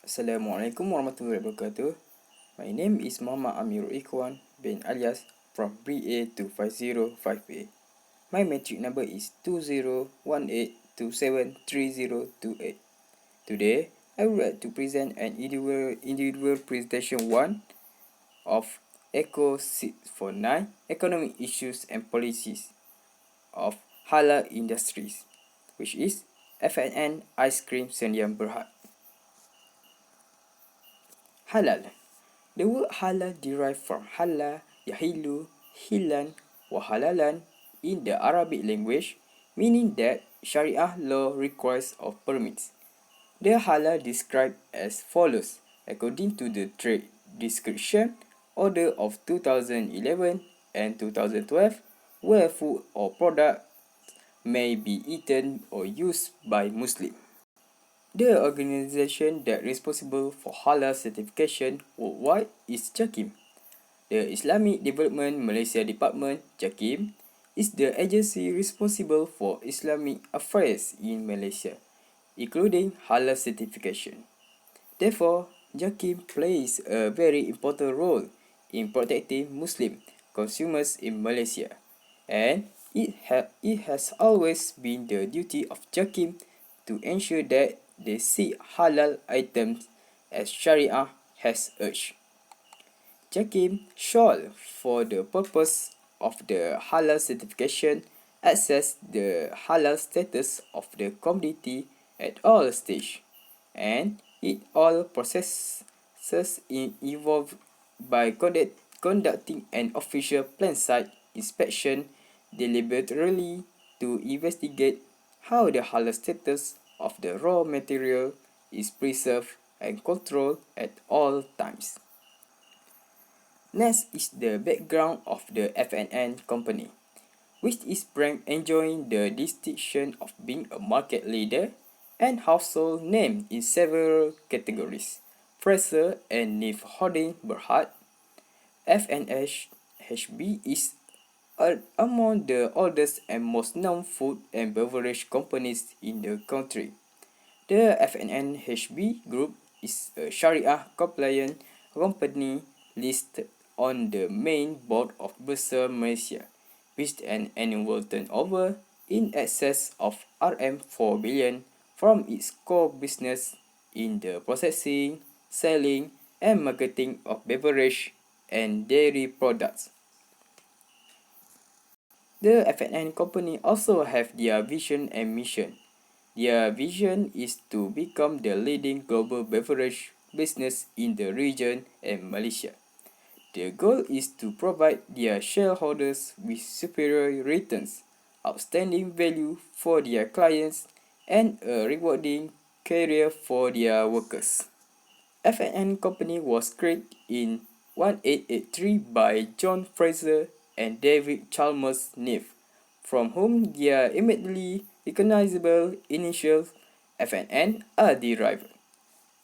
Assalamualaikum warahmatullahi wabarakatuh. My name is Muhammad Amirul Ikhwan bin alias from BA25058. My matric number is 2018273028. Today, I would like to present an individual presentation 1 of ECO 649 Economic Issues and Policies of Halal Industries, which is FNN Ice Cream Sendian Berhad. Halal. The word halal derived from halal, yahilu, hilan, wa halalan in the Arabic language, meaning that Sharia law requires or permits. The halal described as follows according to the Trade Description Order of 2011 and 2012, where food or product may be eaten or used by Muslims. The organization that is responsible for halal certification worldwide is JAKIM. The Islamic Development Malaysia Department, JAKIM, is the agency responsible for Islamic affairs in Malaysia, including halal certification. Therefore, JAKIM plays a very important role in protecting Muslim consumers in Malaysia, and it has always been the duty of JAKIM to ensure that they seek halal items as Sharia has urged. JAKIM shall, for the purpose of the halal certification, assess the halal status of the commodity at all stages, and it all processes involved by conducting an official plant site inspection deliberately to investigate how the halal status of the raw material is preserved and controlled at all times. Next is the background of the FNN company, which is brand enjoying the distinction of being a market leader and household name in several categories. Fraser and Nif Holding Berhad, FNHB is among the oldest and most known food and beverage companies in the country. The FNHB Group is a Sharia compliant company listed on the main board of Bursa Malaysia, with an annual turnover in excess of RM4 billion from its core business in the processing, selling, and marketing of beverage and dairy products. The FNN company also have their vision and mission. Their vision is to become the leading global beverage business in the region and Malaysia. The goal is to provide their shareholders with superior returns, outstanding value for their clients, and a rewarding career for their workers. FNN Company was created in 1883 by John Fraser and David Chalmers Neff, from whom their immediately recognizable initials FNN are derived.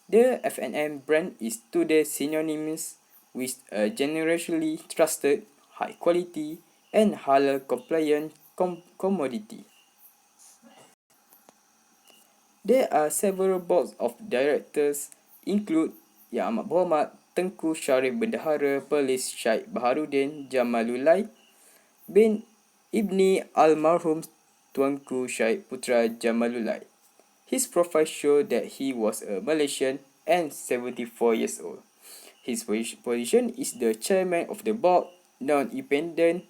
The FNN brand is today synonymous with a generationally trusted, high quality, and halal compliant commodity. There are several boards of directors include Yang Amat Berhormat Tengku Syarif Bendahara Perlis Syed Baharudin Jamalulai bin Ibni Almarhum Tuanku Syed Putra Jamalulai. His profile showed that he was a Malaysian and 74 years old. His position is the chairman of the board, independent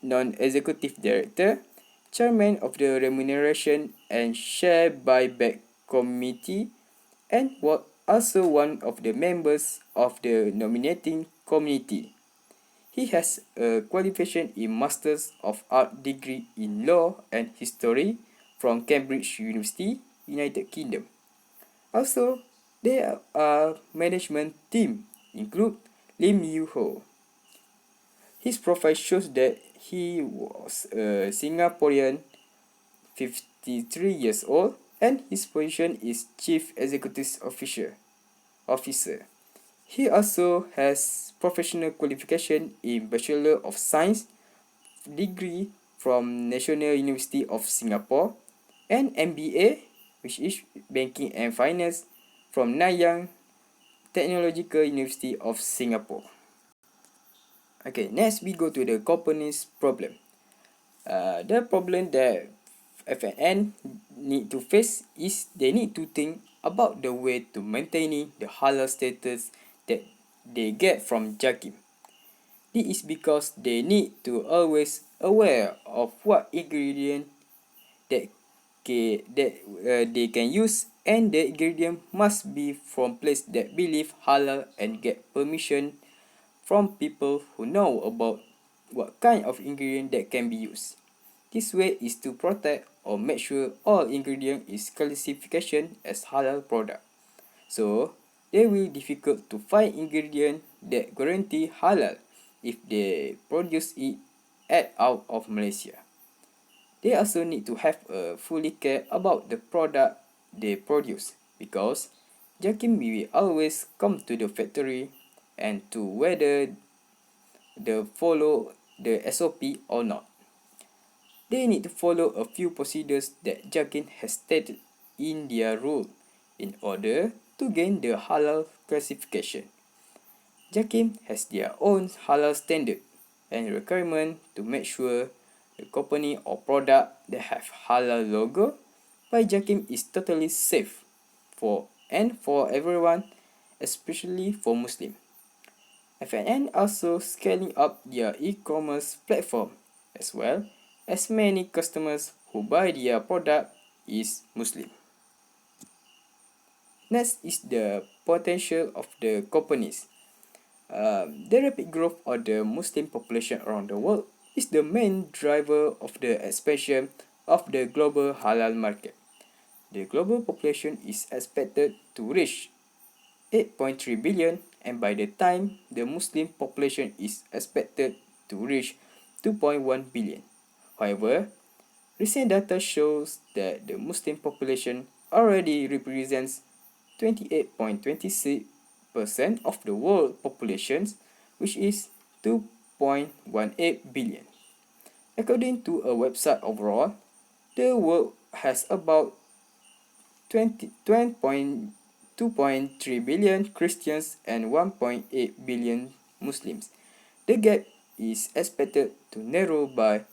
non-executive director, chairman of the remuneration and share buyback committee, and was also one of the members of the nominating committee. He has a qualification in Masters of Art degree in Law and History from Cambridge University, United Kingdom. Also, there are management team include Lim Yu Ho. His profile shows that he was a Singaporean, 53 years old, and his position is Chief Executive Officer. He also has professional qualification in Bachelor of Science degree from National University of Singapore and MBA, which is Banking and Finance, from Nanyang Technological University of Singapore. Okay, next we go to the company's problem. The problem that FNN need to face is they need to think about the way to maintaining the halal status that they get from Jakim. This is because they need to always aware of what ingredient that they can use, and the ingredient must be from place that believe halal and get permission from people who know about what kind of ingredient that can be used. This way is to protect or make sure all ingredient is classification as halal product. So they will difficult to find ingredient that guarantee halal if they produce it out of Malaysia. They also need to have a fully care about the product they produce because Jakim will always come to the factory and to whether they follow the SOP or not. They need to follow a few procedures that Jakim has stated in their rule in order to gain the halal classification. Jakim has their own halal standard and requirement to make sure the company or product that have halal logo by Jakim is totally safe for everyone, especially for Muslim. FNN also scaling up their e-commerce platform as well as many customers who buy their product is Muslim. Next is the potential of the companies. The rapid growth of the Muslim population around the world is the main driver of the expansion of the global halal market. The global population is expected to reach 8.3 billion, and by the time the Muslim population is expected to reach 2.1 billion. However, recent data shows that the Muslim population already represents 28.26% of the world population, which is 2.18 billion. According to a website overall, the world has about 2.3 billion Christians and 1.8 billion Muslims. The gap is expected to narrow by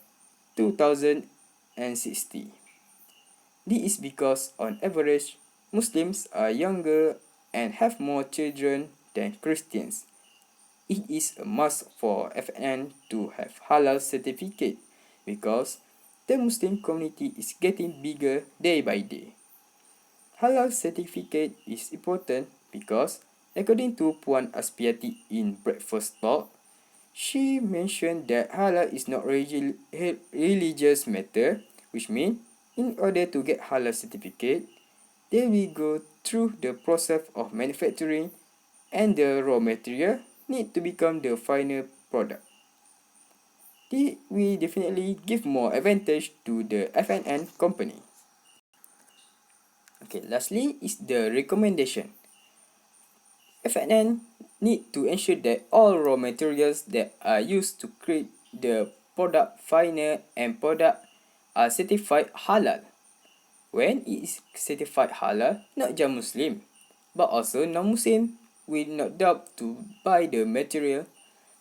2060. This is because, on average, Muslims are younger and have more children than Christians. It is a must for FNN to have halal certificate because the Muslim community is getting bigger day by day. Halal certificate is important because, according to Puan Aspiati in Breakfast Talk, she mentioned that halal is not religious matter, which means in order to get halal certificate, they will go through the process of manufacturing and the raw material need to become the final product. This will definitely give more advantage to the FNN company. Okay, lastly is the recommendation. FNN need to ensure that all raw materials that are used to create the product final and product are certified halal. When it is certified halal, not just Muslim, but also non-Muslim will not doubt to buy the material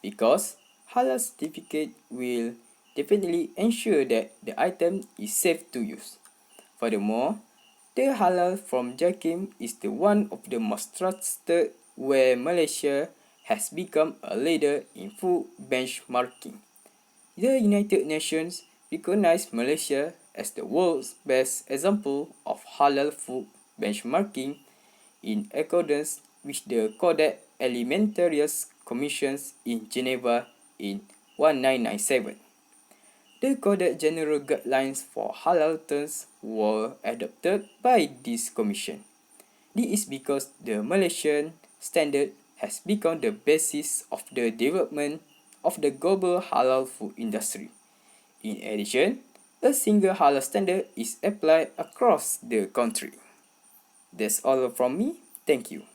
because halal certificate will definitely ensure that the item is safe to use. Furthermore, the halal from Jakim is the one of the most trusted where Malaysia has become a leader in food benchmarking. The United Nations recognized Malaysia as the world's best example of halal food benchmarking in accordance with the Codex Alimentarius Commissions in Geneva in 1997. The Codex General Guidelines for Halal terms were adopted by this commission. This is because the Malaysian standard has become the basis of the development of the global halal food industry. In addition, a single halal standard is applied across the country. That's all from me. Thank you.